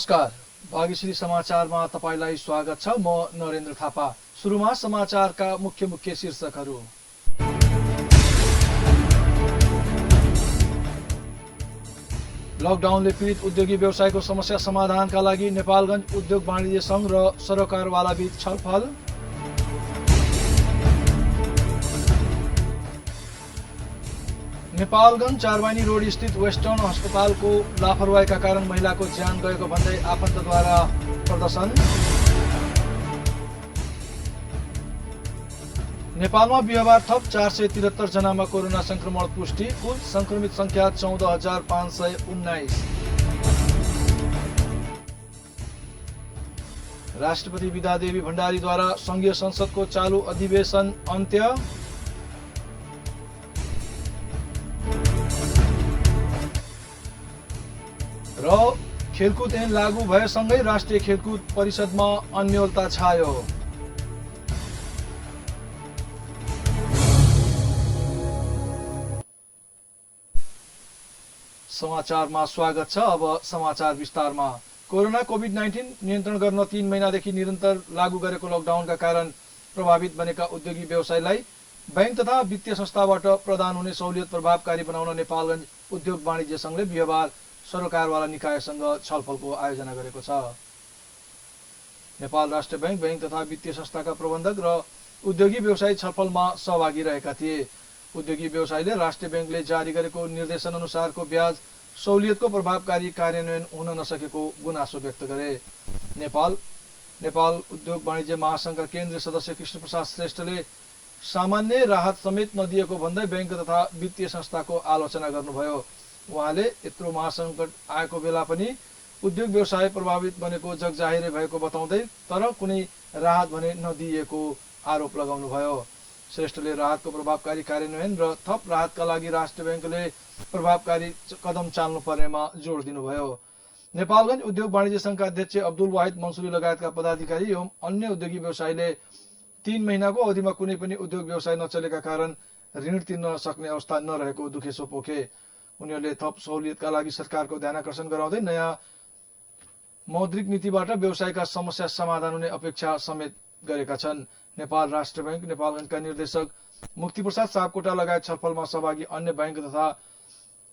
नमस्कार, भाग्यश्री समाचारमा तपाईलाई स्वागत छ। म नरेन्द्र थापा। सुरुमा समाचारका मुख्य शीर्षकहरू। लकडाउनले पीडित उद्योगी व्यवसायको समस्या समाधानका लागि नेपालगञ्ज उद्योग वाणिज्य संघ र सरकारवाला बीच छलफल। नेपालगञ्ज चारवानी रोड स्थित वेस्टर्न अस्पतालको लापरवाहीका कारण महिलाको ज्यान गएको भन्दै आफन्तद्वारा प्रदर्शन। नेपालमा बिहिबार थप 473 जनामा कोरोना संक्रमण पुष्टि। कुल संक्रमित संख्या 14,519। राष्ट्रपति विद्यादेवी भण्डारीद्वारा संघीय संसदको चालू अधिवेशन अन्त्य। र खेलकुद ऐन लागू भएसँगै राष्ट्रिय खेलकुद परिषदमा अन्योलता छायो। समाचारमा स्वागत छ। अब समाचार विस्तारमा। कोरोना कोभिड-19 नियन्त्रण गर्न 3 महिनादेखि निरन्तर लागू गरेको लकडाउनका कारण प्रभावित बनेका उद्योगी व्यवसायलाई बैंक तथा वित्तीय संस्थाबाट प्रदान हुने सहुलियत प्रभावकारी बनाउन नेपालगञ्ज उद्योग वाणिज्य संघले बिहिबार सरकारवाला निकायसँग छलफलको आयोजना गरेको छ। नेपाल राष्ट्र बैंक, बैंक तथा वित्तीय संस्थाका प्रबन्धक र उद्योगी व्यवसायी छलफलमा सहभागी रहेका थिए। उद्योगी व्यवसायीले राष्ट्रिय बैंकले जारी गरेको निर्देशन अनुसारको ब्याज सहुलियतको प्रभावकारी कार्यान्वयन हुन नसकेको गुनासो व्यक्त गरे। नेपाल उद्योग वाणिज्य महासंघका केन्द्रीय सदस्य कृष्ण प्रसाद श्रेष्ठले सामान्य राहत समेत नदिएको भन्दै बैंक तथा वित्तीय संस्थाको आलोचना गर्नुभयो। उहाँले यत्रो महासंकट आएको बेला पनि उद्योग व्यवसाय प्रभावित बनेको जगजाहिरै भएको बताउँदै तर कुनै राहत भने नदिएको आरोप लगाउनुभयो। श्रेष्ठले राहतको प्रभावकारी कार्यान्वयन र थप राहतका लागि राष्ट्र बैंकले प्रभावकारी कदम चाल्नु पर्नेमा जोड दिनुभयो। नेपालगञ्ज उद्योग वाणिज्य संघका अध्यक्ष अब्दुल वाहिद मंसुरी लगायतका पदाधिकारी एवं अन्य उद्योगी व्यवसायीले 3 महिनाको अवधिमा कुनै पनि उद्योग व्यवसाय नचलेका कारण ऋण तिर्न सक्ने अवस्था नरहेको दुखेसो पोखे। उनीहरूले थप सहुलियतका लागि सरकारको ध्यानाकर्षण गराउँदै नयाँ मौद्रिक नीतिबाट व्यवसायका समस्या समाधान हुने अपेक्षा समेत गरेका छन्। नेपाल राष्ट्र बैंक नेपालगञ्जका निर्देशक मुक्तिप्रसाद सापकोटा लगायत छलफलमा सहभागी अन्य बैंक तथा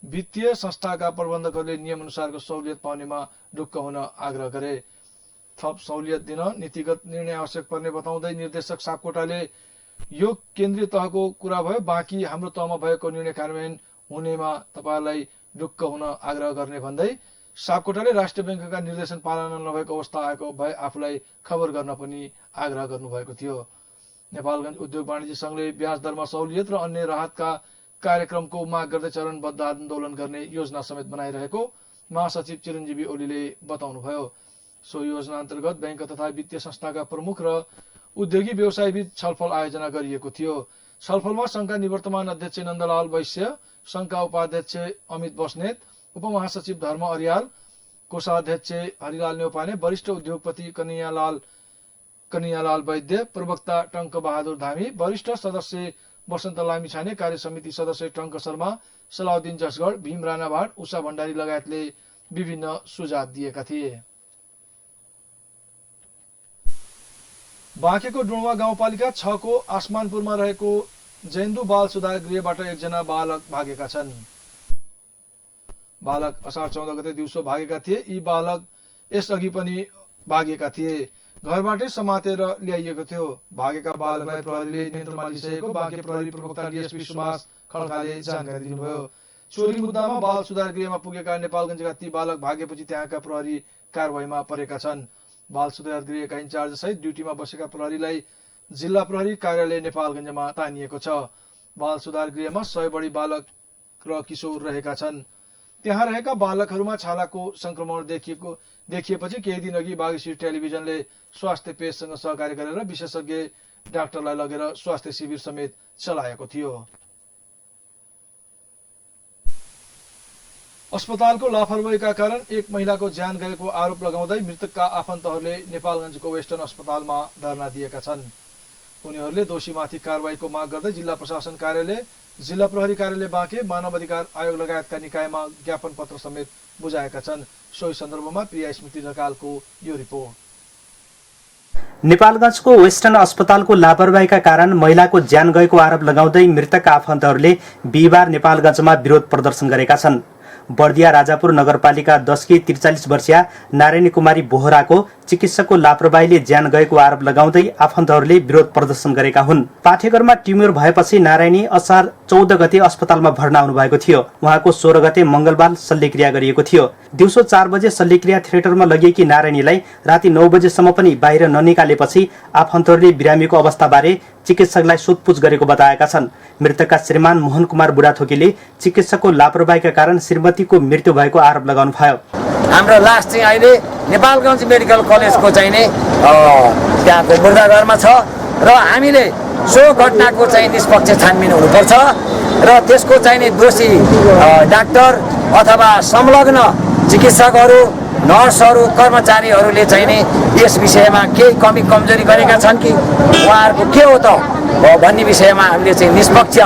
वित्तीय संस्थाका प्रबन्धकहरूले नियम अनुसारको सहुलियत पाउनेमा ढुक्क हुन आग्रह गरे। थप सहुलियत दिन नीतिगत निर्णय आवश्यक पर्ने बताउँदै निर्देशक सापकोटाले यो केन्द्रीय तहको कुरा भयो, बाँकी हाम्रो तहमा भएको निर्णय कार्यान्वयन हुनेमा तपाईलाई ढुक्क हुन आग्रह गर्ने भन्दै सापकोटाले राष्ट्रिय बैंकका निर्देशन पालना नभएको अवस्था आएको भए आफूलाई खबर गर्न पनि आग्रह गर्नुभएको थियो। नेपालगञ्ज उद्योग वाणिज्य संघले ब्याज दरमा सहुलियत र अन्य राहतका कार्यक्रमको माग गर्दै चरणबद्ध आन्दोलन गर्ने योजना समेत बनाइरहेको महासचिव चिरञ्जीवी ओलीले बताउनुभयो। सो योजना अन्तर्गत बैंक तथा वित्तीय संस्थाका प्रमुख र उद्योगी व्यवसाय बीच छलफल आयोजना गरिएको थियो। छलफलमा संघका निवर्तमान अध्यक्ष नन्दलाल वैश्य, संघका उपाध्यक्ष अमित बस्नेत, उपमहासचिव धर्म अरियाल, कोषाध्यक्ष हरिलाल न्यौपाने, वरिष्ठ उद्योगपति कन्हैयालाल वैद्य, प्रवक्ता टंक बहादुर धामी, वरिष्ठ सदस्य वसन्त लामिछाने, कार्य समिति सदस्य टंक शर्मा, सलाउद्दिन जसगढ, भीम राणा भाट, उषा भण्डारी लगायतले विभिन्न सुझाव दिएका थिए। बाँकेको डुणवा गाउँपालिका 6 को आसमानपुरमा रहेको जैन्दु बाल सुधार गृहबाट एकजना बालक भागेका छन्। बालक असार 14 गते दिउँसो भागेका थिए। यी बालक यसअघि पनि भागेका थिए। घरबाटै समातेर ल्याइएको थियो। भागेका बालकलाई प्रहरीले नियन्त्रणमा लिइसकेको बाँके प्रहरी प्रवक्ता डीएसपी सुभाष खड्काले जानकारी दिनुभयो। चोरी मुद्दामा बाल सुधार गृहमा पुगेका नेपालगञ्जका ती बालक भागेपछि त्यहाँका प्रहरी कारवाहीमा परेका छन्। बाल सुधार गृहका इन्चार्ज सहित ड्युटीमा बसेका प्रहरीलाई जिल्ला प्रहरी कार्यालय नेपालगञ्जमा तानिएको छ। बाल सुधार गृहमा 100 बढी बालक र किशोर रहेका छन्। त्यहाँ रहेका बालकहरूमा छालाको संक्रमण देखिएपछि केही दिन अघि भाग्यश्री टेलिभिजनले स्वास्थ्य पेजसँग सहकार्य गरेर विशेषज्ञ डाक्टरलाई लगेर स्वास्थ्य शिविर समेत चलाएको थियो। अस्पतालको लापरवाहीका कारण एक महिलाको ज्यान गएको आरोप लगाउँदै मृतकका आफन्तहरूले नेपालगञ्जको वेस्टर्न अस्पतालमा धरना दिएका छन्। उनीहरूले दोषीमाथि कारवाहीको माग गर्दै जिल्ला प्रशासन कार्यालय जिल्ला प्रहरी कार्यालय बाँके मानव अधिकार आयोग लगायतका निकायमा ज्ञापन पत्र समेत बुझाएका छन्। सोही सन्दर्भमा प्रिया स्मृति ढकालको यो रिपोर्ट। नेपालगञ्जको वेस्टर्न अस्पतालको लापरवाहीका कारण महिलाको ज्यान गएको आरोप लगाउँदै मृतकका आफन्तहरूले बिहिबार नेपालगञ्जमा विरोध प्रदर्शन गरेका छन्। बर्दिया राजापुर नगरपालिका 10 की 43 वर्षीय नारायणी कुमारी बोहराको चिकित्सकको लापरवाहीले ज्यान गएको आरोप लगाउँदै आफन्तहरूले विरोध प्रदर्शन गरेका हुन्। पाठेघरमा ट्युमर भएपछि नारायणी असार 14 गते अस्पतालमा भर्ना हुनुभएको थियो। उहाँको 16 गते मंगलबार शल्यक्रिया गरिएको थियो। दिउँसो 4 बजे शल्यक्रिया थिएटरमा लगिएकी नारायणीलाई राति 9 बजेसम्म पनि बाहिर ननिकालेपछि आफन्तहरूले बिरामीको अवस्थाबारे चिकित्सकलाई सोधपुछ गरेको बताएका छन्। मृतकका श्रीमान मोहन कुमार बुढाथोकीले चिकित्सकको लापरवाहीका कारण श्रीमतीको मृत्यु भएको आरोप लगाउनुभयो। हाम्रो लास चाहिँ अहिले नेपालगञ्ज मेडिकल कलेजको चाहिँ नि त्यहाँको मुर्दाघरमा छ र हामीले सो घटनाको चाहिँ निष्पक्ष छानबिन हुनुपर्छ र त्यसको चाहिँ नि दोषी डाक्टर अथवा संलग्न चिकित्सकहरू, नर्सहरू, कर्मचारीहरूले चाहिँ नि यस विषयमा केही कमी कमजोरी गरेका छन् कि उहाँहरूको के हो त भन्ने विषयमा हामीले चाहिँ निष्पक्ष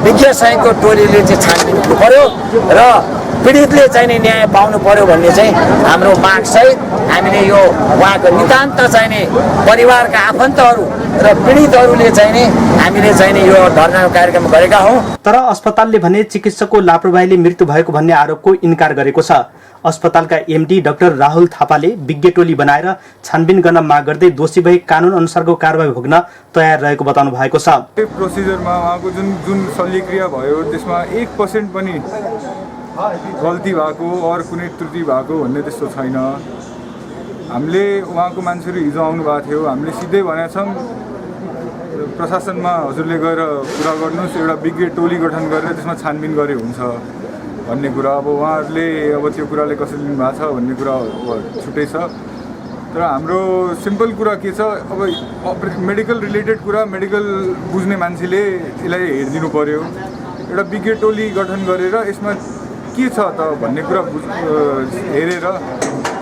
विज्ञ संघको टोलीले चाहिँ छानबिन हुनु पर्यो र पीडितले चाहिँ नि न्याय पाउनु पर्यो भन्ने चाहिँ हाम्रो मागसहित हामीले यो उहाँको नितान्त चाहिँ नि परिवारका आफन्तहरू र पीडितहरूले चाहिँ नि हामीले चाहिँ नि यो धरनाको कार्यक्रम गरेका हौँ। तर अस्पतालले भने चिकित्सकको लापरवाहीले मृत्यु भएको भन्ने आरोपको इन्कार गरेको छ। अस्पतालका एमडी डाक्टर राहुल थापाले विज्ञ टोली बनाएर छानबिन गर्न माग गर्दै दोषी भई कानुन अनुसारको कारबाही भोग्न तयार रहेको बताउनु भएको छ। प्रोसिजरमा उहाँको जुन शल्यक्रिया भयो त्यसमा 1% पनि गल्ती भएको अरू कुनै त्रुटि भएको भन्ने त्यस्तो छैन। हामीले उहाँको मान्छेहरू हिजो आउनु भएको थियो, हामीले सिधै भनेका छौँ प्रशासनमा हजुरले गएर कुरा गर्नुहोस्, एउटा विज्ञ टोली गठन गरेर त्यसमा छानबिन गरे हुन्छ भन्ने कुरा। अब उहाँहरूले अब त्यो कुराले कसरी लिनु भएको छ भन्ने कुरा छुट्टै छ। तर हाम्रो सिम्पल कुरा के छ, अब मेडिकल रिलेटेड कुरा मेडिकल बुझ्ने मान्छेले यसलाई हेरिदिनु पर्यो। एउटा विज्ञ टोली गठन गरेर यसमा के छ त भन्ने कुरा हेरेर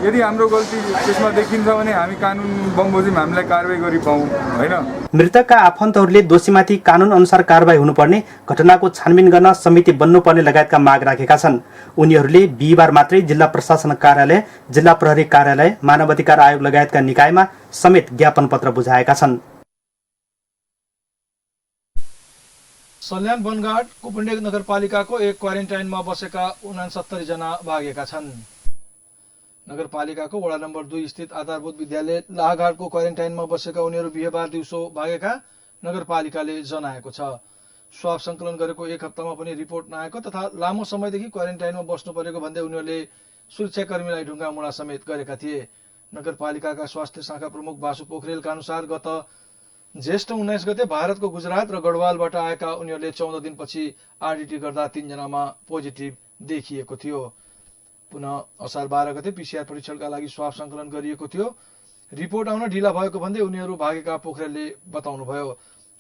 यदि हाम्रो गल्ती त्यसमा देखिन्छ भने हामी कानुन बमोजिम हामीलाई कारबाही गरी पाऊँ हैन। मृतकका आफन्तहरूले दोषीमाथि कानुन अनुसार कारबाही हुनुपर्ने, घटनाको छानबिन गर्न समिति बन्नुपर्ने लगायतका माग राखेका छन्। उनीहरूले बिहिबार मात्रै जिल्ला प्रशासन कार्यालय, जिल्ला प्रहरी कार्यालय, मानव अधिकार आयोग लगायतका निकायमा समेत ज्ञापन पत्र बुझाएका छन्। सल्यान बनघाट कुपुण्डे नगरपालिकाको एक क्वारेन्टाइनमा बसेका 69 जना भागेका छन्। नगरपालिकाको वडा नम्बर 2 स्थित आधारभूत विद्यालय लाहाघाटको क्वारेन्टाइनमा बसेका उनीहरू बिहिबार दिउँसो भागेका नगरपालिकाले जनाएको छ। स्वाब संकलन गरेको एक हप्तामा पनि रिपोर्ट नआएको तथा लामो समयदेखि क्वारेन्टाइनमा बस्नु परेको भन्दै उनीहरूले सुरक्षाकर्मीलाई ढुङ्गामुढा समेत गरेका थिए। नगरपालिकाका स्वास्थ्य शाखा प्रमुख वासु पोखरेलका अनुसार गत ज्येष्ठ 19 गते भारतको गुजरात र गढवालबाट आएका उनीहरूले 14 दिनपछि आरडीटी गर्दा 3 जनामा पोजिटिभ देखिएको थियो। पुनः असार 12 गते पीसीआर परीक्षणका लागि स्वाब संकलन गरिएको थियो। रिपोर्ट आउन ढिला भएको भन्दै उनीहरू भागेका पोखरेलले बताउनुभयो।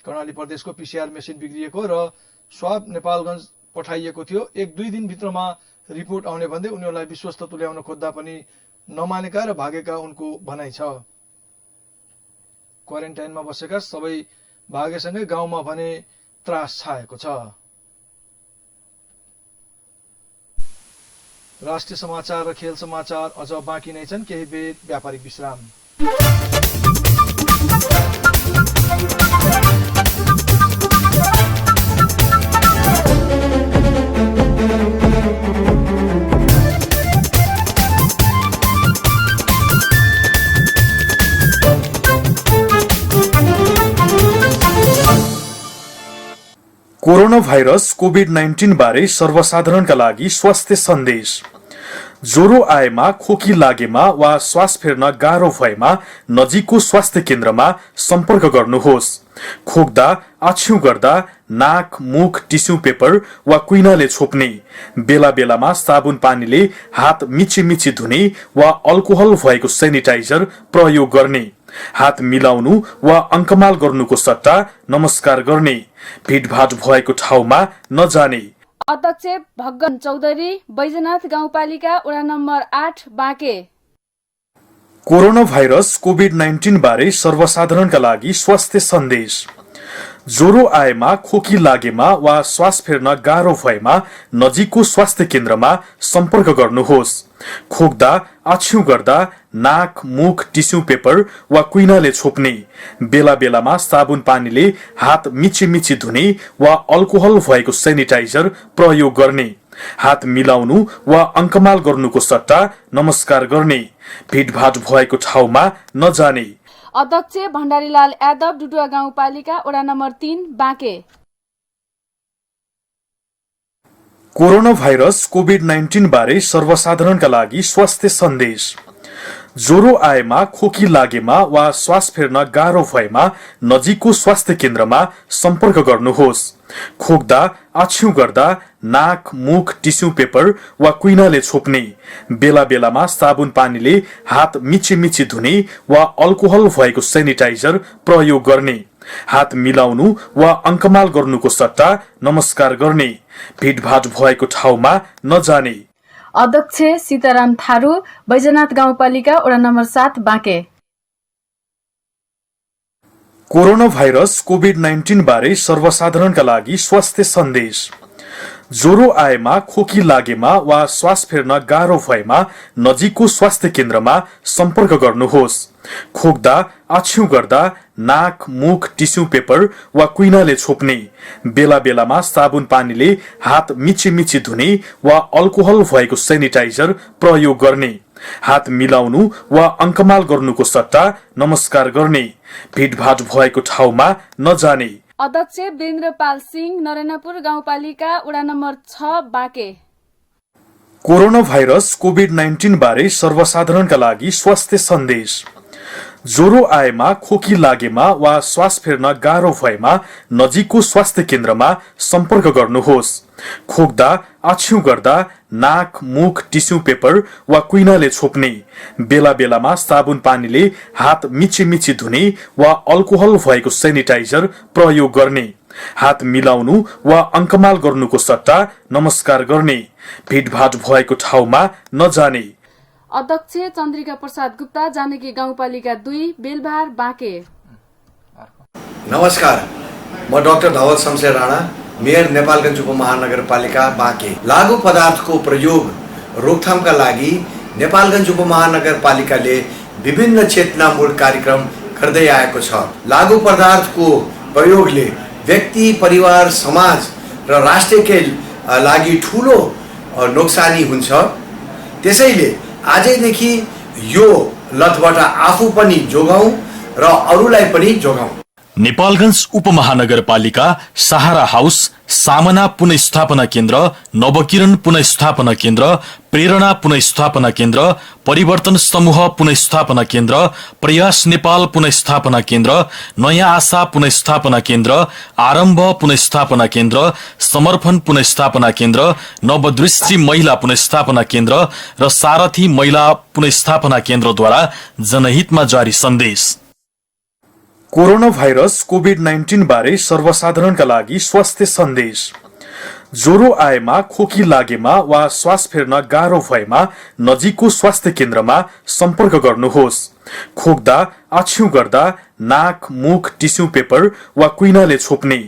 कर्णाली प्रदेशको पीसीआर मेसिन बिग्रिएको र स्वाब नेपालगञ्ज पठाइएको थियो। 1-2 दिनभित्रमा रिपोर्ट आउने भन्दै उनीहरूलाई विश्वस्त तुल्याउन खोज्दा पनि नमानेका र भागेका उनको भनाइ छ। क्वारेन्टाइनमा बसेका सबै भागेसँगै गाउँमा भने त्रास छाएको छ। राष्ट्रिय समाचार र खेल समाचार अझ बाँकी नै छन्। केही बेर व्यापारिक विश्राम। कोरोना भाइरस कोभिड-19 बारे सर्वसाधारणका लागि स्वास्थ्य सन्देश। ज्वरो आएमा, खोकी लागेमा वा श्वास फेर्न गाह्रो भएमा नजिकको स्वास्थ्य केन्द्रमा सम्पर्क गर्नुहोस्। खोक्दा, आछ्यु गर्दा नाक, मुख टिस्यु पेपर वा कुइनाले छोप्ने, बेला बेलामा साबुन पानीले हात मिची धुने वा अल्कोहल भएको सेनिटाइजर प्रयोग गर्ने, हात मिलाउनु वा अङ्कमाल गर्नुको सट्टा नमस्कार गर्ने, भिडभाड भएको ठाउँमा नजाने। अध्यक्ष भगन चौधरी, बैजनाथ गाउँपालिका वडा number 8 Banke. Corona virus COVID-19 बारे सर्वसाधारणका लागि स्वास्थ्य सन्देश। ज्वरो आएमा, खोकी लागेमा वा श्वास फेर्न गाह्रो भएमा नजिकको स्वास्थ्य केन्द्रमा सम्पर्क गर्नुहोस्। खोक्दा, आछ्यु गर्दा नाक, मुख टिस्यु पेपर वा कुइनाले छोप्ने, बेला बेलामा साबुन पानीले हात मिची धुने वा अल्कोहल भएको सेनिटाइजर प्रयोग गर्ने, हात मिलाउनु वा अङ्कमाल गर्नुको सट्टा नमस्कार गर्ने, भिडभाड भएको ठाउँमा नजाने। अध्यक्ष भण्डारीलाल यादव, डुडुवा गाउँपालिका वडा number 3 Banke. Corona virus COVID-19 बारे सर्वसाधारणका लागि स्वास्थ्य सन्देश। ज्वरो आएमा, खोकी लागेमा वा श्वास फेर्न गाह्रो भएमा नजिकको स्वास्थ्य केन्द्रमा सम्पर्क गर्नुहोस्। खोक्दा, आछ्यु गर्दा नाक, मुख टिस्यु पेपर वा कुइनाले छोप्ने, बेला बेलामा साबुन पानीले हात मिची धुने वा अल्कोहल भएको सेनिटाइजर प्रयोग गर्ने, हात मिलाउनु वा अङ्कमाल गर्नुको सट्टा नमस्कार गर्ने, भिडभाड भएको ठाउँमा नजाने। अध्यक्ष सीताराम थारू, बैजनाथ गाउँपालिका वडा number 7 Banke. Corona virus COVID-19 बारे सर्वसाधारणका लागि स्वास्थ्य सन्देश। ज्वरो आएमा, खोकी लागेमा वा श्वास फेर्न गाह्रो भएमा नजिकको स्वास्थ्य केन्द्रमा सम्पर्क गर्नुहोस्। खोक्दा, आछ्यु गर्दा नाक, मुख टिस्यु पेपर वा कुइनाले छोप्ने, बेला बेलामा साबुन पानीले हात मिची धुने वा अल्कोहल भएको सेनिटाइजर प्रयोग गर्ने, हात मिलाउनु वा अङ्कमाल गर्नुको सट्टा नमस्कार गर्ने, भिडभाड भएको ठाउँमा नजाने। अध्यक्ष वीरेन्द्र पाल सिंह, नरेन्द्रपुर गाउँपालिका वडा number 6 Banke. Corona virus COVID-19 बारे सर्वसाधारणका लागि स्वास्थ्य सन्देश। ज्वरो आएमा, खोकी लागेमा वा श्वास फेर्न गाह्रो भएमा नजिकको स्वास्थ्य केन्द्रमा सम्पर्क गर्नुहोस्। खोक्दा, आछ्यु गर्दा नाक, मुख टिस्यु पेपर वा कुइनाले छोप्ने, बेला बेलामा साबुन पानीले हात मिची धुने वा अल्कोहल भएको सेनिटाइजर प्रयोग गर्ने, हात मिलाउनु वा अङ्कमाल गर्नुको सट्टा नमस्कार गर्ने, भिडभाड भएको ठाउँमा नजाने। अध्यक्ष चन्द्रिका प्रसाद गुप्ता, जानकी गाउँपालिका 2 बेलबार बाँके। नमस्कार, म डाक्टर धवल शमशेर राणा, मेयर नेपालगञ्ज उपमहानगरपालिका बाँके। लागू पदार्थको प्रयोग रोकथामका लागि नेपालगञ्ज उपमहानगरपालिकाले विभिन्न चेतनामूलक कार्यक्रम गर्दै आएको छ। लागू पदार्थको प्रयोगले व्यक्ति, परिवार, समाज र राष्ट्रकै लागि ठूलो नोक्सानी हुन्छ। त्यसैले आजैदेखि यो लतबाट आफू पनि जोगाउँ र अरूलाई पनि जोगाउँ। नेपालगञ्ज उपमहानगरपालिका सहारा हाउस, सामना पुनःस्थापना केन्द्र, नवकिरण पुनःस्थापना केन्द्र, प्रेरणा पुनःस्थापना केन्द्र, परिवर्तन समूह पुनःस्थापना केन्द्र, प्रयास नेपाल पुनःस्थापना केन्द्र, नयाँ आशा पुनःस्थापना केन्द्र, आरम्भ पुनःस्थापना केन्द्र, समर्पण पुनःस्थापना केन्द्र, नवदृष्टि महिला पुनःस्थापना केन्द्र र सारथी महिला पुनःस्थापना केन्द्रद्वारा जनहितमा जारी सन्देश। कोरोना भाइरस कोभिड-19 बारे सर्वसाधारणका लागि स्वास्थ्य सन्देश। ज्वरो आएमा, खोकी लागेमा वा श्वास फेर्न गाह्रो भएमा नजिकको स्वास्थ्य केन्द्रमा सम्पर्क गर्नुहोस्। खोक्दा, आछ्यु गर्दा नाक, मुख टिस्यु पेपर वा कुइनाले छोप्ने,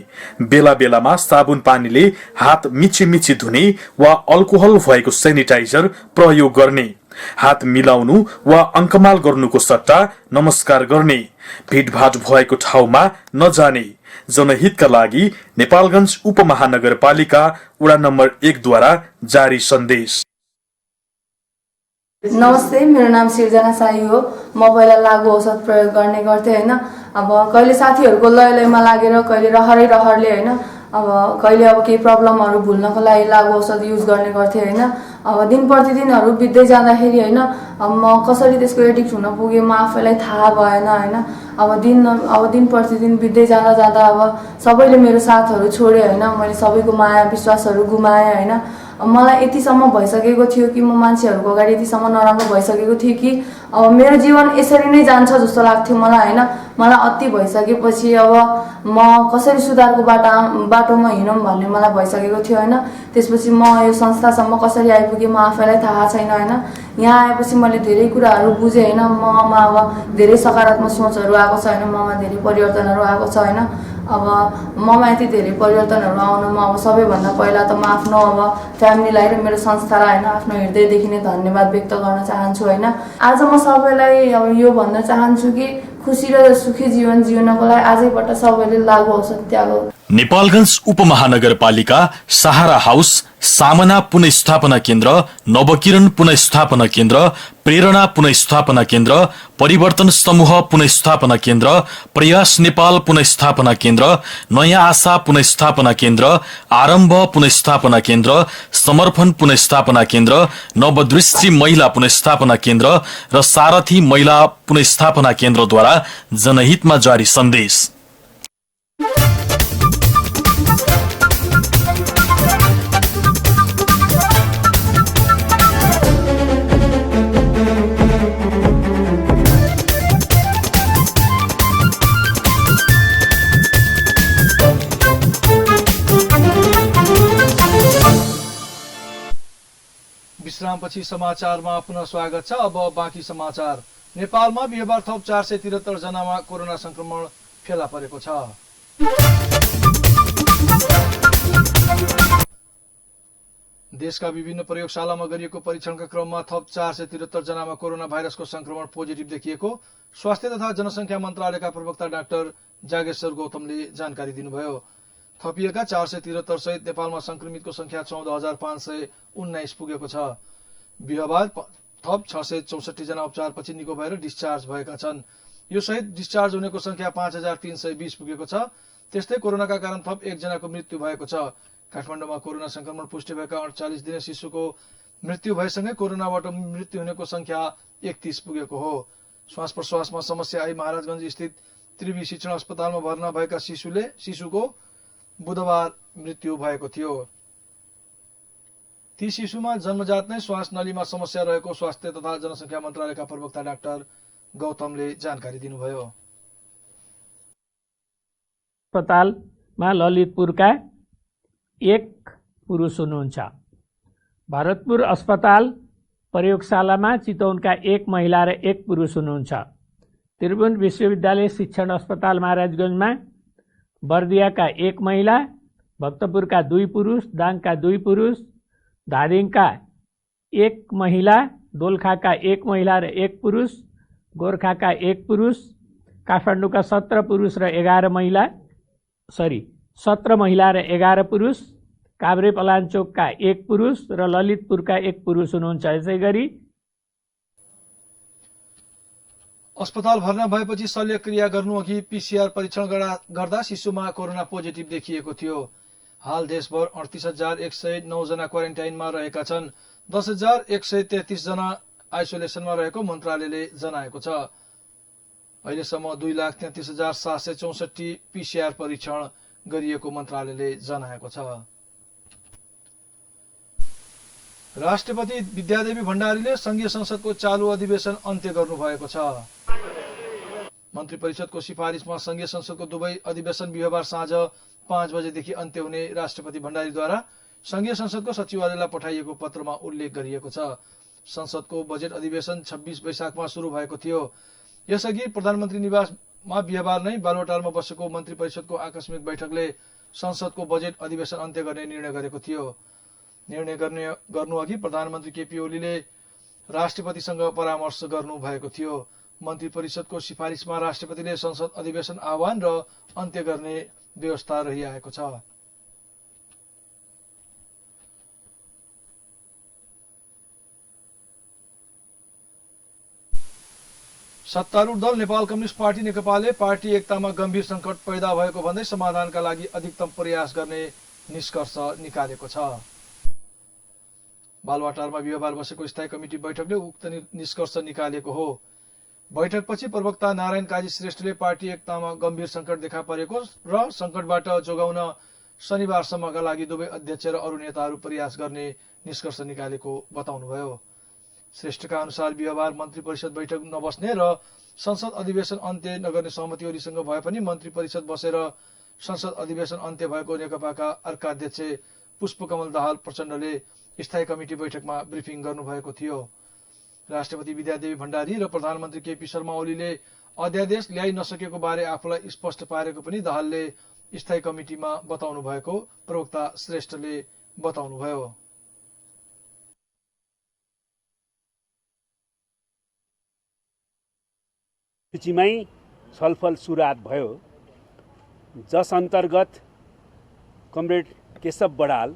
बेला बेलामा साबुन पानीले हात मिची धुने वा अल्कोहल भएको सेनिटाइजर प्रयोग गर्ने, हात मिलाउनु वा अङ्कमाल गर्नुको सट्टा नमस्कार गर्ने, भिडभाड भएको ठाउँमा नजाने। जनहितका लागि नेपालगञ्ज उपमहानगरपालिका वडा नम्बर 1 द्वारा जारी सन्देश। नमस्ते, मेरो नाम सिर्जना साई हो। म पहिला लागु औषध प्रयोग गर्ने गर्थेँ होइन। अब कहिले साथीहरूको लयमा लागेर, कहिले रहरले होइन, अब कहिले अब केही प्रब्लमहरू भुल्नको लागि लागु औषध युज गर्ने गर्थेँ होइन। अब दिन प्रतिदिनहरू बित्दै जाँदाखेरि होइन, अब म कसरी त्यसको एडिक्ट हुन पुगेँ म आफैलाई थाहा भएन होइन। अब दिन प्रतिदिन बित्दै जाँदा अब सबैले मेरो साथहरू छोडे होइन। मैले सबैको माया विश्वासहरू गुमाएँ होइन। मलाई यतिसम्म भइसकेको थियो कि म मान्छेहरूको अगाडि यतिसम्म नराम्रो भइसकेको थियो कि अब मेरो जीवन यसरी नै जान्छ जस्तो लाग्थ्यो मलाई होइन। मलाई अति भइसकेपछि अब म कसरी सुधारको बाटोमा हिँडौँ भन्ने मलाई भइसकेको थियो होइन। त्यसपछि म यो संस्थासम्म कसरी आइपुगेँ म आफैलाई थाहा छैन होइन। यहाँ आएपछि मैले धेरै कुराहरू बुझेँ होइन। ममा अब धेरै सकारात्मक सोचहरू आएको छ होइन। ममा धेरै परिवर्तनहरू आएको छ होइन। अब ममा यति धेरै परिवर्तनहरू आउनुमा अब सबैभन्दा पहिला त म आफ्नो अब फ्यामिलीलाई र मेरो संस्थालाई होइन आफ्नो हृदयदेखि नै धन्यवाद व्यक्त गर्न चाहन्छु होइन। आज म सबैलाई अब यो भन्न चाहन्छु कि खुसी र सुखी जीवन जिउनको लागि आजैबाट सबैले लागु औषध त्यागो। नेपालगञ्ज उपमहानगरपालिका सहारा हाउस, सामना पुनःस्थापना केन्द्र, नवकिरण पुनःस्थापना केन्द्र, प्रेरणा पुनःस्थापना केन्द्र, परिवर्तन समूह पुनःस्थापना केन्द्र, प्रयास नेपाल पुनःस्थापना केन्द्र, नयाँ आशा पुनःस्थापना केन्द्र, आरम्भ पुनःस्थापना केन्द्र, समर्पण पुनःस्थापना केन्द्र, नवदृष्टि महिला पुनःस्थापना केन्द्र र सारथी महिला पुनःस्थापना केन्द्रद्वारा जनहितमा जारी सन्देश। विश्रामपछि समाचारमा पुनः स्वागत छ। अब बाँकी समाचार। नेपालमा बिहिबार थप 473 जनामा कोरोना संक्रमण फेला परेको छ। देशका विभिन्न प्रयोगशालामा गरिएको परीक्षणका क्रममा थप 473 जनामा कोरोना भाइरसको संक्रमण पोजिटिभ देखिएको स्वास्थ्य तथा जनसंख्या मन्त्रालयका प्रवक्ता डाक्टर जागेश्वर गौतमले जानकारी दिनुभयो। थपिएका 473 सहित नेपालमा संक्रमितको संख्या 14,519 पुगेको छ। बिहिबार थप 664 जना उपचारपछि निको भएर डिस्चार्ज भएका छन्। यो सहित डिस्चार्ज हुनेको संख्या 5,320 पुगेको छ। त्यस्तै कोरोनाका कारण थप 1 जनाको मृत्यु भएको छ। काठमाडौँमा कोरोना संक्रमण पुष्टि भएका 48 दिने शिशुको मृत्यु भएसँगै कोरोनाबाट मृत्यु हुनेको संख्या 31 पुगेको हो। श्वास प्रश्वासमा समस्या आई महाराजगञ्ज स्थित त्रिवी शिक्षण अस्पतालमा भर्ना भएका शिशुको बुधबार मृत्यु भएको थियो। ती शिशुमा जन्मजात नै श्वास नलीमा समस्या रहेको स्वास्थ्य तथा जनसंख्या मन्त्रालयका प्रवक्ता डाक्टर गौतमले जानकारी दिनुभयो। अस्पतालमा ललितपुरका 1 पुरुष हुनुहुन्छ। भरतपुर अस्पताल प्रयोगशालामा चितवनका 1 महिला र 1 पुरुष हुनुहुन्छ। त्रिभुवन विश्वविद्यालय शिक्षण अस्पताल महाराजगञ्जमा बर्दियाका 1 महिला, भक्तपुरका 2 पुरुष, दाङका 2 पुरुष, धादिङका 1 महिला, दोलखाका 1 महिला र 1 पुरुष, गोर्खाका 1 पुरुष, काठमाडौँका 17 पुरुष र 11 महिला 17 महिला र 11 पुरुष, काभ्रे पलाञ्चोकका 1 पुरुष र ललितपुरका 1 पुरुष हुनुहुन्छ। यसै गरी अस्पताल भर्ना भएपछि शल्यक्रिया गर्नुअघि पीसीआर परीक्षण गर्दा शिशुमा कोरोना पोजिटिभ देखिएको थियो। हाल देशभर 38,109 जना क्वारेन्टाइनमा रहेका छन्। 10,133 जना आइसोलेसनमा रहेको मन्त्रालयले जनाएको छ। अहिलेसम्म 2,33,764 पीसीआर परीक्षण गरिएको मन्त्रालयले जनाएको छ। राष्ट्रपति विद्यादेवी भण्डारीले संघीय संसदको चालु अधिवेशन अन्त्य गर्नुभएको छ। मन्त्री परिषदको सिफारिसमा संघीय संसदको दुवै अधिवेशन बिहिबार साँझ 5 बजेदेखि अन्त्य हुने राष्ट्रपति भण्डारीद्वारा संघीय संसदको सचिवालयलाई पठाइएको पत्रमा उल्लेख गरिएको छ। संसदको बजेट अधिवेशन 26 वैशाखमा सुरु भएको थियो। यसअघि प्रधानमन्त्री निवासमा बिहिबार नै बालुवाटारमा बसेको मन्त्री परिषदको आकस्मिक बैठकले संसदको बजेट अधिवेशन अन्त्य गर्ने निर्णय गरेको थियो। निर्णय गर्नुअघि प्रधानमन्त्री केपी ओलीले राष्ट्रपतिसँग परामर्श गर्नु भएको थियो। मन्त्री परिषदको सिफारिसमा राष्ट्रपतिले संसद अधिवेशन आह्वान र अन्त्य गर्ने व्यवस्था रहिआएको छ। सत्तारूढ दल नेपाल कम्युनिस्ट पार्टी नेकपाले पार्टी एकतामा गम्भीर संकट पैदा भएको भन्दै समाधानका लागि अधिकतम प्रयास गर्ने निष्कर्ष निकालेको छ। बालुवाटारमा बिहिबार बसेको स्थायी कमिटी बैठकले उक्त निष्कर्ष निकालेको हो। बैठकपछि प्रवक्ता नारायण काजी श्रेष्ठले पार्टी एकतामा गम्भीर संकट देखा परेको र संकटबाट जोगाउन शनिबारसम्मका लागि दुवै अध्यक्ष र अरू नेताहरू प्रयास गर्ने निष्कर्ष निकालेको बताउनुभयो। श्रेष्ठका अनुसार बिहिबार मन्त्री परिषद बैठक नबस्ने र संसद अधिवेशन अन्त्य नगर्ने सहमति ओलीसँग भए पनि मन्त्री परिषद बसेर संसद अधिवेशन अन्त्य भएको नेकपाका अर्का अध्यक्ष पुष्पकमल दाहाल प्रचण्डले स्थायी कमिटी बैठकमा ब्रिफिङ गर्नुभएको थियो। राष्ट्रपति विद्यादेवी भण्डारी र प्रधानमन्त्री केपी शर्मा ओलीले अध्यादेश ल्याइ नसकेको बारे आफूलाई स्पष्ट पारेको पनि दाहालले स्थायी कमिटीमा बताउनु भएको प्रवक्ता श्रेष्ठले बताउनुभयो। सूचीमै छलफल सुरुवात भयो, जस अन्तर्गत कमरेड केशव बडाल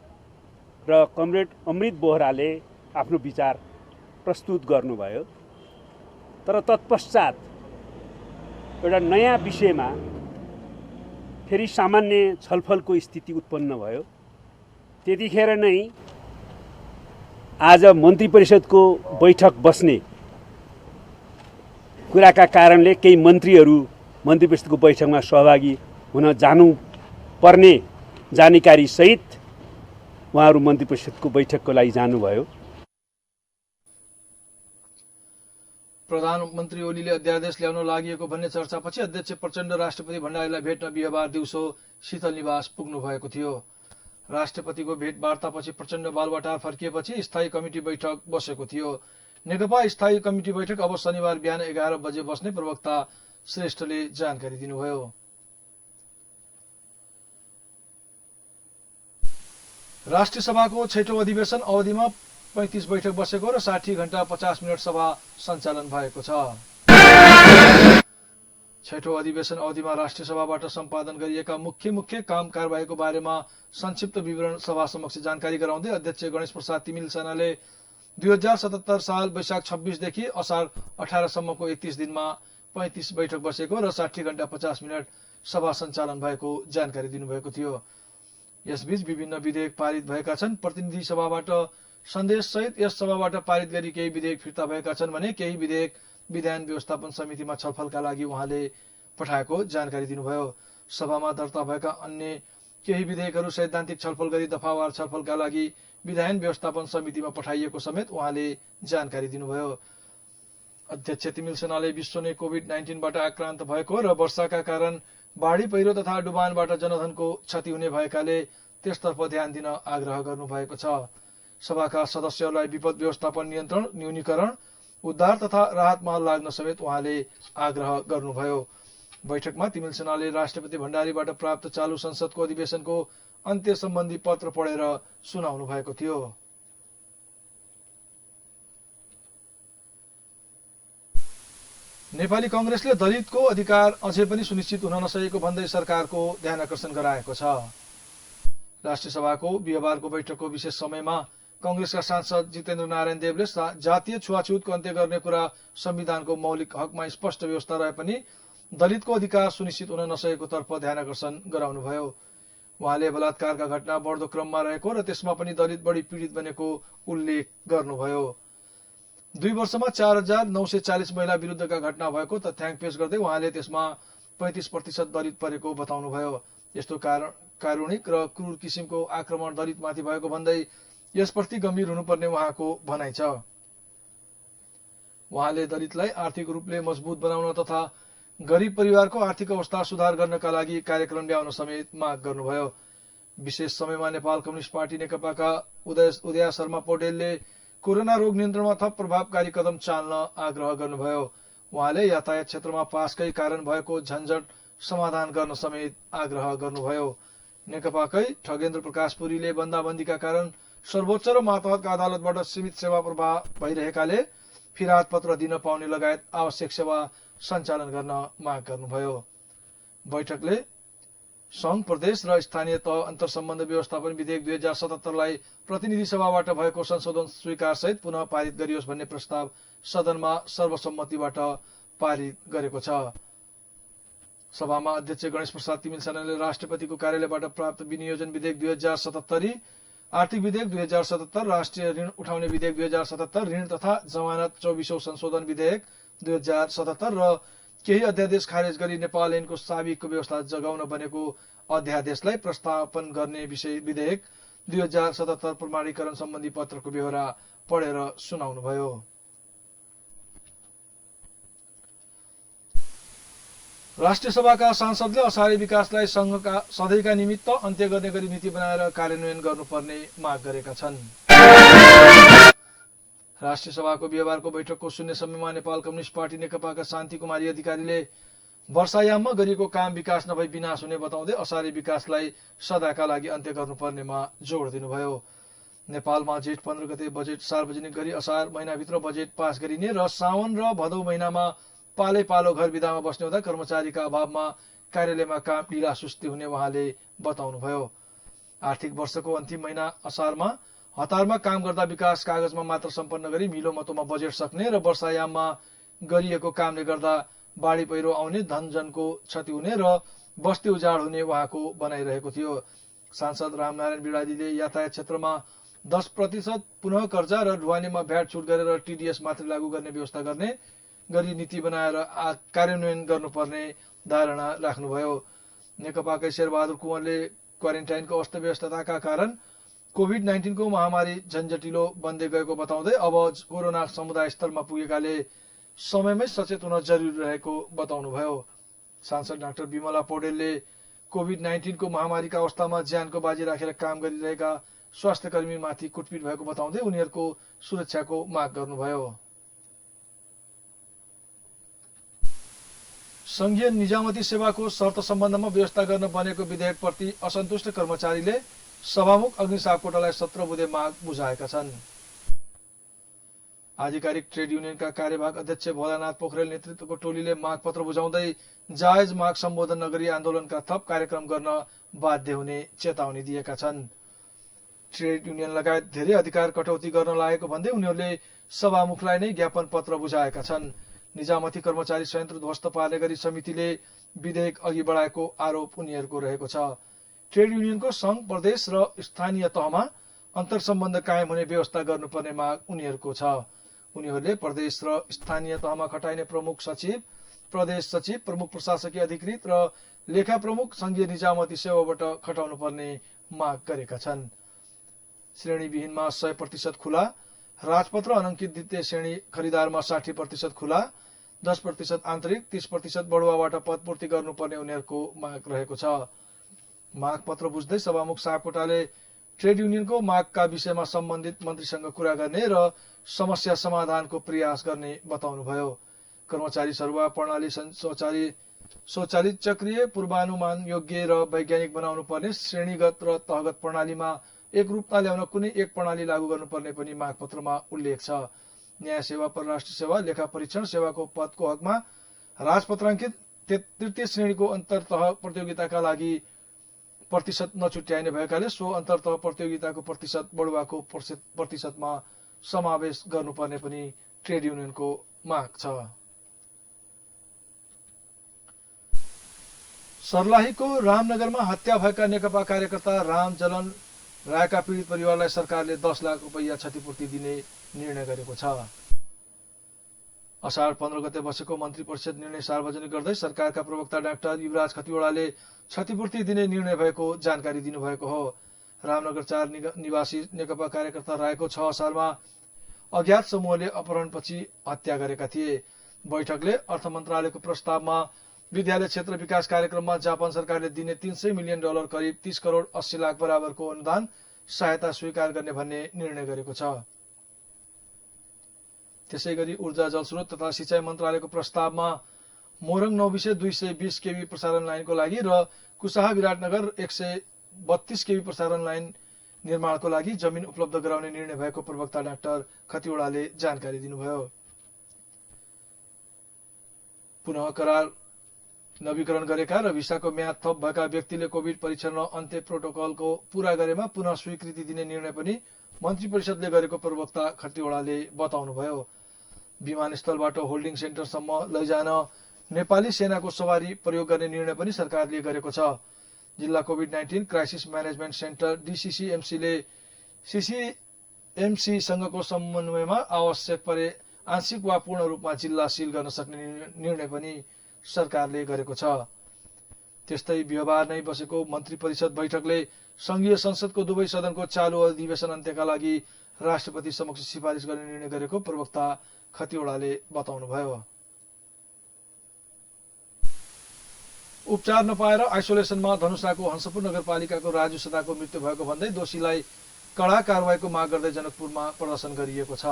र कमरेड अमृत बोहराले आफ्नो विचार प्रस्तुत गर्नुभयो। तर तत्पश्चात एउटा नयाँ विषयमा फेरि सामान्य छलफलको स्थिति उत्पन्न भयो। त्यतिखेर नै आज मन्त्री परिषदको बैठक बस्ने कुराका कारणले केही मन्त्रीहरू मन्त्री परिषदको बैठकमा सहभागी हुन जानुपर्ने जानकारी सहित उहाँहरू मन्त्री परिषदको बैठकको लागि जानुभयो। प्रधानमन्त्री ओलीले अध्यादेश ल्याउन लागि भन्ने चर्चापछि अध्यक्ष प्रचण्ड राष्ट्रपति भण्डारीलाई भेट्न बिहिबार दिउँसो शीतल निवास पुग्नु भएको थियो। राष्ट्रपतिको भेटवार्तापछि प्रचण्ड बालुवाटार फर्किएपछि स्थायी कमिटी बैठक बसेको थियो। नेकपा स्थायी कमिटी बैठक अब शनिबार बिहान 11 बजे बस्ने प्रवक्ता श्रेष्ठले जानकारी दिनुभयो। राष्ट्रिय सभाको 6औं अधिवेशन अवधिमा 35 बैठक बसेको र 60 घण्टा 50 मिनट सभा सञ्चालन भएको छ। 6औं अधिवेशन अवधिमा राष्ट्रिय सभाबाट सम्पादन गरिएका मुख्य काम कारबाहीको बारेमा संक्षिप्त विवरण सभा समक्ष जानकारी गराउँदै अध्यक्ष गणेश प्रसाद तिमिल सेनाले 2077 साल वैशाख 26 देखि असार 18 सम्मको 31 दिनमा 35 बैठक बसेको र 60 घण्टा 50 मिनट सभा सञ्चालन भएको जानकारी दिनुभएको थियो। यसबीच विभिन्न विधेयक पारित भएका छन्। प्रतिनिधि सभाबाट सन्देश सहित यस सभाबाट पारित गरी केही विधेयक फिर्ता भएका छन् भने केही विधेयक विधान व्यवस्थापन समितिमा छलफलका लागि उहाँले पठाएको जानकारी दिनुभयो। सभामा दर्ता भएका अन्य केही विधेयकहरू सैद्धान्तिक छलफल गरी दफावार छलफलका लागि विधान व्यवस्थापन समितिमा पठाइएको समेत उहाँले जानकारी दिनुभयो। अध्यक्ष तिमिल सेनाले विश्व नै कोभिड-19बाट आक्रान्त भएको र वर्षाका कारण बाढी पहिरो तथा डुबानबाट जनधनको क्षति हुने भएकाले त्यसतर्फ ध्यान दिन आग्रह गर्नुभएको छ। सभाका सदस्यहरूलाई विपद व्यवस्थापन नियन्त्रण, न्यूनीकरण, उद्धार तथा राहतमा लाग्न समेत उहाँले आग्रह गर्नुभयो। बैठकमा तिमिल सेनाले राष्ट्रपति भण्डारीबाट प्राप्त चालू संसदको अधिवेशनको अन्त्य सम्बन्धी पत्र पढेर सुनाउनु भएको थियो। नेपाली कांग्रेसले दलितको अधिकार अझै पनि सुनिश्चित हुन नसकेको भन्दै सरकारको ध्यान आकर्षण गराएको छ। राष्ट्रिय सभाको बिहिबारको बैठकको विशेष समयमा कांग्रेसका सांसद जितेन्द्र नारायण देवले जातीय छुवाछुतको अन्त्य गर्ने कुरा संविधानको मौलिक हकमा स्पष्ट व्यवस्था रहे पनि दलितको अधिकार सुनिश्चित हुन नसकेको तर्फ ध्यान आकर्षण गराउनुभयो। उहाँले बलात्कारका घटना बढ्दो क्रममा रहेको र त्यसमा पनि दलित बढी पीडित बनेको उल्लेख गर्नुभयो। 2 वर्षमा 4940 महिला विरुद्धका घटना भएको तथ्याङ्क पेश गर्दै उहाँले त्यसमा 35% दलित परेको बताउनुभयो। यस्तो कारुणिक र क्रूर किसिमको आक्रमण दलितमाथि भएको भन्दै यसप्रति गम्भीर हुनुपर्ने उहाँको भनाइ छ। उहाँले दलितलाई आर्थिक रूपले मजबुत बनाउन तथा गरीब परिवारको आर्थिक अवस्था सुधार गर्नका लागि कार्यक्रम ल्याउन समेत माग गर्नुभयो। विशेष समयमा नेपाल कम्युनिस्ट पार्टी नेकपाका उदय शर्मा पौडेलले कोरोना रोग नियन्त्रणमा थप प्रभावकारी कदम चाल्न आग्रह गर्नुभयो। उहाँले यातायात क्षेत्रमा पासकै कारण भएको झन्झट समाधान गर्न समेत आग्रह गर्नुभयो। नेकपाकै ठगेन्द्र प्रकाश पुरीले बन्दाबन्दीका कारण सर्वोच्च र मातहतका अदालतबाट सीमित सेवा प्रवाह भइरहेकाले फिराद पत्र दिन पाउने लगायत आवश्यक सेवा सञ्चालन गर्न माग गर्नुभयो। बैठकले संघ, प्रदेश र स्थानीय तह अन्तर्सम्बन्ध व्यवस्थापन विधेयक 2077 लाई प्रतिनिधि सभाबाट भएको संशोधन स्वीकार सहित पुनः पारित गरियोस् भन्ने प्रस्ताव सदनमा सर्वसम्मतिबाट पारित गरेको छ। सभामा अध्यक्ष गणेश प्रसाद तिमिल सेनाले राष्ट्रपतिको कार्यालयबाट प्राप्त विनियोजन विधेयक 2077, आर्थिक विधेयक 2077, राष्ट्रिय ऋण उठाउने विधेयक 2077, ऋण तथा जमानत 24औं संशोधन विधेयक 2077 र केही अध्यादेश खारेज गरी नेपाल ऐनको साबिकको व्यवस्था जगाउन बनेको अध्यादेशलाई प्रस्तावना गर्ने विषय विधेयक 2077 प्रमाणीकरण सम्बन्धी पत्रको बेहोरा पढेर सुनाउनुभयो। राष्ट्रिय सभाका सांसदले असारे विकासलाई संघका सधैँका निमित्त अन्त्य गर्ने गरी नीति बनाएर कार्यान्वयन गर्नुपर्ने माग गरेका छन्। राष्ट्रिय सभाको बिहिबारको बैठकको शून्य समयमा नेपाल कम्युनिस्ट पार्टी नेकपाका शान्ति कुमारी अधिकारीले वर्षायाममा गरिएको काम विकास नभई विनाश हुने बताउँदै असारे विकासलाई सदाका लागि अन्त्य गर्नुपर्नेमा जोड दिनुभयो। नेपालमा जेठ 15 गते बजेट सार्वजनिक गरी असार महिनाभित्र बजेट पास गरिने र साउन र भदौ महिनामा पालै पालो घर विदामा बस्ने हुँदा कर्मचारीका अभावमा कार्यालयमा काम ढिला सुस्ती हुने उहाँले बताउनुभयो। आर्थिक वर्षको अन्तिम महिना असारमा हतारमा काम गर्दा विकास कागजमा मात्र सम्पन्न गरी मिलो मतोमा बजेट सक्ने र वर्षायाममा गरिएको कामले गर्दा बाढी पहिरो आउने धनजनको क्षति हुने र बस्ती उजाड हुने उहाँको बनाइरहेको थियो। सांसद रामनारायण विडालीले यातायात क्षेत्रमा 10% पुनः कर्जा र ढुवानीमा भ्याट छुट गरेर टीडीएस मात्र लागू गर्ने व्यवस्था गर्ने गरी नीति बनाएर कार्यान्वयन गर्नुपर्ने धारणा राख्नुभयो। नेकपाकै शेरबहादुर कुँवरले क्वारेन्टाइनको अस्तव्यस्तताका कारण कोभिड-19 को महामारी झन्झटिलो बन्दै गएको बताउँदै अब कोरोना समुदाय स्तरमा पुगेकाले समयमै सचेत हुन जरुरी रहेको बताउनुभयो। सांसद डाक्टर विमला पौडेलले कोभिड-19 को महामारीका अवस्थामा ज्यानको बाजी राखेर काम गरिरहेका स्वास्थ्यकर्मीमाथि कुटपिट भएको बताउँदै उनीहरूको सुरक्षाको माग गर्नुभयो। संघीय निजामती सेवाको शर्त सम्बन्धमा व्यवस्था गर्न बनेको विधेयकप्रति असन्तुष्ट कर्मचारीले सभामुख अग्नि सापकोटालाई 17 बुँदे माग बुझाएका छन्। आधिकारिक ट्रेड युनियनका कार्यवाहक अध्यक्ष भोलानाथ पोखरेल नेतृत्वको टोलीले माग पत्र बुझाउँदै जायज माग सम्बोधन नगरी आन्दोलनका थप कार्यक्रम गर्न बाध्य हुने चेतावनी दिएका छन्। ट्रेड युनियन लगायत धेरै अधिकार कटौती गर्न लागेको भन्दै उनीहरूले सभामुखलाई नै ज्ञापन पत्र बुझाएका छन्। निजामती कर्मचारी संयन्त्र ध्वस्त पार्ने गरी समितिले विधेयक अघि बढाएको आरोप उनीहरूको रहेको छ। ट्रेड युनियनको संघ, प्रदेश र स्थानीय तहमा अन्तर्सम्बन्ध कायम हुने व्यवस्था गर्नुपर्ने माग उनीहरूको छ। उनीहरूले प्रदेश र स्थानीय तहमा खटाइने प्रमुख सचिव, प्रदेश सचिव, प्रमुख प्रशासकीय अधिकृत र लेखा प्रमुख संघीय निजामती सेवाबाट खटाउनु पर्ने माग गरेका छन्। श्रेणीविहीनमा 100% खुला, राजपत्र अनङ्कित द्वितीय श्रेणी खरिदारमा 60% खुला, 10% आन्तरिक, 30% बढुवाबाट पदपूर्ति गर्नुपर्ने उनीहरूको माग रहेको छ। माग पत्र बुझ्दै सभामुख सापकोटाले ट्रेड युनियनको मागका विषयमा सम्बन्धित मन्त्रीसँग कुरा गर्ने र समस्या समाधानको प्रयास गर्ने बताउनुभयो। कर्मचारी सरुवा प्रणाली स्वचालित, चक्रीय, पूर्वानुमान योग्य र वैज्ञानिक बनाउनु पर्ने, श्रेणीगत र तहगत प्रणालीमा एकरूपता ल्याउन कुनै एक प्रणाली लागू गर्नुपर्ने पनि मागपत्रमा उल्लेख छ। न्याय सेवा, परराष्ट्र सेवा, लेखा परीक्षण सेवाको पदको हकमा राजपत्राङ्कित तृतीय श्रेणीको अन्तर्तह प्रतियोगिताका लागि प्रतिशत नछुट्याइने भएकाले सो अन्तर्तह प्रतियोगिताको प्रतिशत बढुवाको प्रतिशतमा समावेश गर्नुपर्ने पनि ट्रेड युनियनको माग छ। सर्लाहीको रामनगरमा हत्या भएका नेकपा कार्यकर्ता राम जलन रायका पीडित परिवारलाई सरकारले 10 लाख रुपैयाँ क्षतिपूर्ति दिने निर्णय गरेको छ। असार 15 गते बसेको मन्त्री परिषद निर्णय सार्वजनिक गर्दै सरकारका प्रवक्ता डाक्टर युवराज खतिवड़ाले क्षतिपूर्ति दिने निर्णय भएको जानकारी दिनुभएको हो। रामनगर 4 निवासी नेकपा कार्यकर्ता रायको 6 असारमा अज्ञात समूहले अपहरणपछि हत्या गरेका थिए। बैठकले अर्थ मन्त्रालयको प्रस्तावमा विद्यालय क्षेत्र विकास कार्यक्रममा जापान सरकारले दिने $300 मिलियन करिब 30 करोड 80 लाख बराबरको अनुदान सहायता स्वीकार गर्ने भन्ने निर्णय गरेको छ। त्यसैगरी ऊर्जा, जलस्रोत तथा सिंचाई मन्त्रालयको प्रस्तावमा मोरङ 9 220 केवी प्रसारण लाइनको लागि र कुसाहा विराटनगर 132 केवी प्रसारण लाइन निर्माणको लागि जमिन उपलब्ध गराउने निर्णय भएको प्रवक्ता डाक्टर खतिवड़ाले जानकारी दिनुभयो। पुनः करार नवीकरण गरेका र भिसाको म्याद थप भएका व्यक्तिले कोभिड परीक्षण र अन्त्य प्रोटोकलको पूरा गरेमा पुनः स्वीकृति दिने निर्णय पनि मन्त्री परिषदले गरेको प्रवक्ता खतिवड़ाले बताउनुभयो। विमानस्थलबाट होल्डिङ सेन्टरसम्म लैजान नेपाली सेनाको सवारी प्रयोग गर्ने निर्णय पनि सरकारले गरेको छ। जिल्ला कोभिड-19 क्राइसिस म्यानेजमेन्ट सेन्टर DCCMCले CCMCसँगको समन्वयमा आवश्यक परे आंशिक वा पूर्ण रूपमा जिल्ला सिल गर्न सक्ने निर्णय पनि सरकारले गरेको छ। त्यस्तै बिहिबार नै बसेको मन्त्री परिषद बैठकले संघीय संसदको दुवै सदनको चालू अधिवेशन अन्त्यका लागि राष्ट्रपति समक्ष सिफारिस गर्ने निर्णय गरेको प्रवक्ता खतिवड़ाले बताउनुभयो। उपचार नपाएर आइसोलेसनमा धनुषाको हंसपुर नगरपालिकाको राजु सदाको मृत्यु भएको भन्दै दोषीलाई कड़ा कारवाहीको माग गर्दै जनकपुरमा प्रदर्शन गरिएको छ।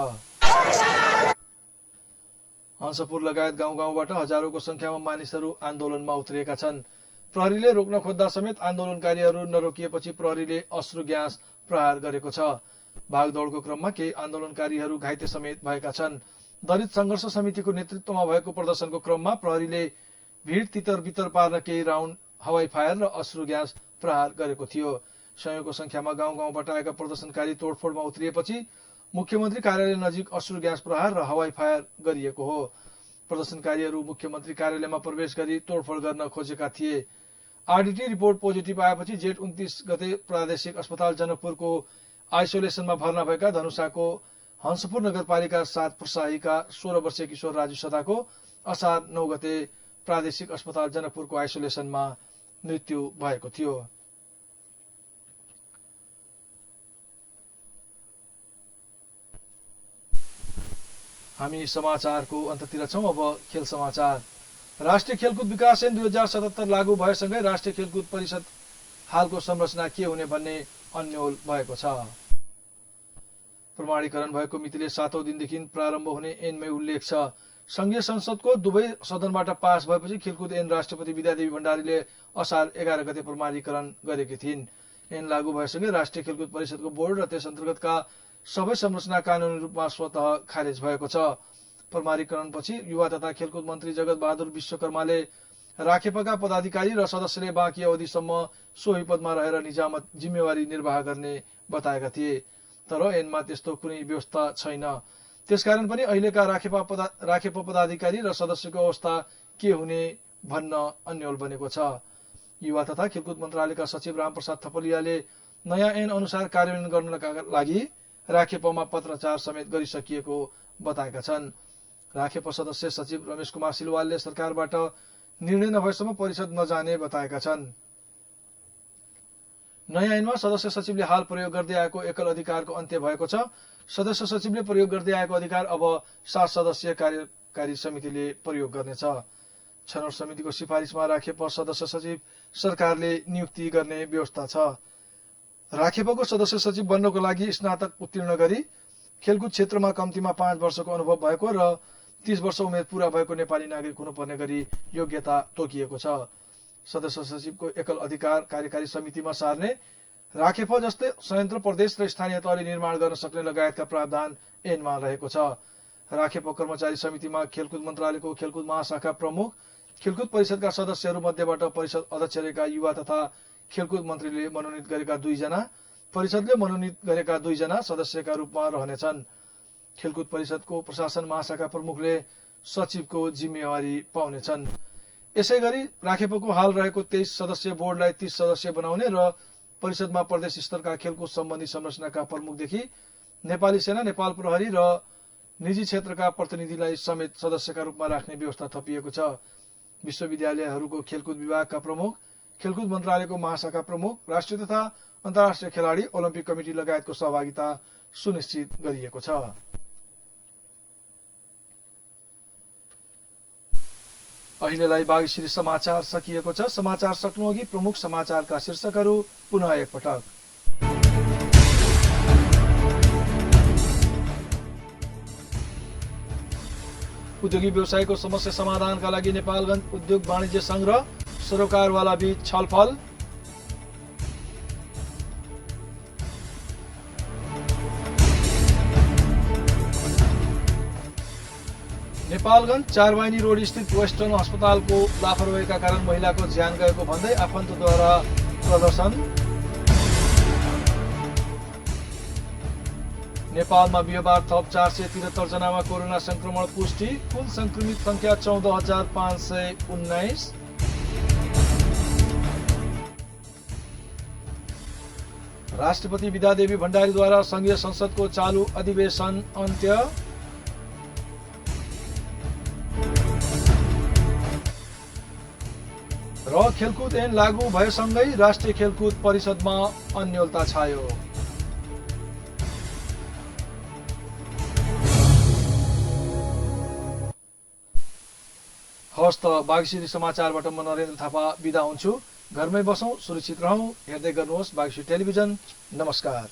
हंसपुर लगायत गाउँ गाउँबाट हजारौंको संख्यामा मानिसहरू आन्दोलनमा उत्रिएका छन्। प्रहरीले रोक्न खोज्दा समेत आन्दोलनकारीहरू नरोकिएपछि प्रहरीले अश्रु ग्यास प्रहार गरेको छ। भागदौडको क्रममा केही आन्दोलनकारीहरू घाइते समेत भएका छन्। दलित संघर्ष समितिको नेतृत्वमा भएको प्रदर्शनको क्रममा प्रहरीले भीड़ तितर बितर पार्न केही राउन्ड हवाई फायर र अश्रु ग्यास प्रहार गरेको थियो। सयौंको संख्यामा गाउँ गाउँबाट आएका प्रदर्शनकारी तोडफोडमा उत्रिएपछि मुख्यमन्त्री कार्यालय नजिक अश्रु ग्यास प्रहार र हवाई फायर गरिएको हो। प्रदर्शनकारीहरू मुख्यमन्त्री कार्यालयमा प्रवेश गरी तोडफोड गर्न खोजेका थिए। आरडीटी रिपोर्ट पोजिटिभ आएपछि जेठ 29 गते प्रादेशिक अस्पताल जनकपुरको आइसोलेसनमा भर्ना भएका धनुषाको हंसपुर नगरपालिका 7 प्रसाहीका 16 वर्षीय किशोर राजु सदाको असार 9 गते प्रादेशिक अस्पताल जनकपुरको आइसोलेसनमा मृत्यु भएको थियो। हामी समाचारको अन्ततिर छौं। अब खेल समाचार। राष्ट्रिय खेलकुद विकास ऐन 2077 लागू भएसँगै राष्ट्रिय खेलकुद परिषद हालको संरचना के हुने भन्ने अन्यल भएको छ। प्रमाणीकरण भएको मितिले 7औं दिनदेखि प्रारम्भ हुने ऐनमै उल्लेख छ। संघीय संसदको दुवै सदनबाट पास भएपछि खेलकुद ऐन राष्ट्रपति विद्यादेवी भण्डारीले असार 11 गते प्रमाणीकरण गरेकी थिइन्। ऐन लागू भएसँगै राष्ट्रिय खेलकुद परिषदको बोर्ड र त्यस अन्तर्गतका सबै संरचना कानूनी रूपमा स्वतः खारेज भएको छ। प्रमाणीकरणपछि युवा तथा खेलकुद मन्त्री जगत बहादुर विश्वकर्माले राखेपाका पदाधिकारी र सदस्यले बाँकी अवधिसम्म सोही पदमा रहेर निजामत जिम्मेवारी निर्वाह गर्ने बताएका थिए। तर ऐनमा त्यस्तो कुनै व्यवस्था छैन। त्यसकारण पनि अहिलेका राखेपा पदाधिकारी र सदस्यको अवस्था के हुने भन्न अन्यल बनेको छ। युवा तथा खेलकुद मन्त्रालयका सचिव रामप्रसाद थपलियाले नयाँ ऐन अनुसार कार्यान्वयन गर्नका लागि राखेपामा पत्राचार समेत गरिसकिएको बताएका छन्। राखेपा सदस्य सचिव रमेश कुमार सिलवालले सरकारबाट निर्णय नभएसम्म परिषद नजाने बताएका छन्। नयाँ ऐनमा सदस्य सचिवले हाल प्रयोग गर्दै आएको एकल अधिकारको अन्त्य भएको छ। सदस्य सचिवले प्रयोग गर्दै आएको अधिकार अब 7 सदस्यीय कार्यकारी समितिले प्रयोग गर्नेछ। छनौट समितिको सिफारिसमा राखेपा सदस्य सचिव सरकारले नियुक्ति गर्ने व्यवस्था छ। राखेपाको सदस्य सचिव बन्नको लागि स्नातक उत्तीर्ण गरी खेलकुद क्षेत्रमा कम्तीमा 5 वर्षको अनुभव भएको र 30 वर्ष उमेर पूरा भएको नेपाली नागरिक हुनुपर्ने गरी योग्यता तोकिएको छ। सदस्य सचिवको एकल अधिकार कार्यकारी समितिमा सार्ने राखेपा जस्तै संयन्त्र प्रदेश र स्थानीय तहले निर्माण गर्न सक्ने लगायतका प्रावधान ऐनमा रहेको छ। राखेपा कर्मचारी समितिमा खेलकुद मन्त्रालयको खेलकुद महाशाखा प्रमुख, खेलकुद परिषदका सदस्यहरू मध्येबाट परिषद अध्यक्ष रहेका युवा तथा खेलकुद मन्त्रीले मनोनित गरेका 2 जना, परिषदले मनोनित गरेका 2 जना सदस्यका रूपमा रहनेछन्। खेलकुद परिषदको प्रशासन महाशाखा प्रमुखले सचिवको जिम्मेवारी पाउनेछन्। यसैगरी राखेपाको हाल रहेको 23 सदस्यीय बोर्डलाई 30 सदस्यीय बनाउने र परिषदमा प्रदेश स्तरका खेलकुद सम्बन्धी संरचनाका प्रमुखदेखि नेपाली सेना, नेपाल प्रहरी र निजी क्षेत्रका प्रतिनिधिलाई समेत सदस्यका रूपमा राख्ने व्यवस्था थपिएको छ। विश्वविद्यालयहरूको खेलकुद विभागका प्रमुख, खेलकुद मन्त्रालयको महाशाखा प्रमुख, राष्ट्रिय तथा अन्तर्राष्ट्रिय खेलाडी, ओलम्पिक कमिटी लगायतको सहभागिता सुनिश्चित गरिएको छ। अहिलेलाई बागेश्वरी समाचार सकिएको छ। समाचार सक्नुअघि प्रमुख समाचारका शीर्षकहरू पुनः एकपटक। उद्योगी व्यवसायको समस्या समाधानका लागि नेपालगञ्ज उद्योग वाणिज्य संघ र सरोकारवाला बीच छलफल। नेपालगञ्ज चारवाइनी रोड स्थित वेस्टर्न अस्पतालको लापरवाहीका कारण महिलाको ज्यान गएको भन्दै आफन्तद्वारा प्रदर्शन। नेपालमा बिहिबार थप 473 जनामा कोरोना संक्रमण पुष्टि, कुल संक्रमित संख्या 14,519। राष्ट्रपति विद्यादेवी भण्डारीद्वारा संघीय संसदको चालू अधिवेशन अन्त्य। र खेलकुद ऐन लागू भएसँगै राष्ट्रिय खेलकुद परिषदमा अन्योलता छायो। हवस् त बागेश्वरी समाचारबाट म नरेन्द्र थापा बिदा हुन्छु। घरमै बसौं, सुरक्षित रहौं, हेर्दै गर्नुहोस् बागेश्वरी टेलिभिजन। नमस्कार।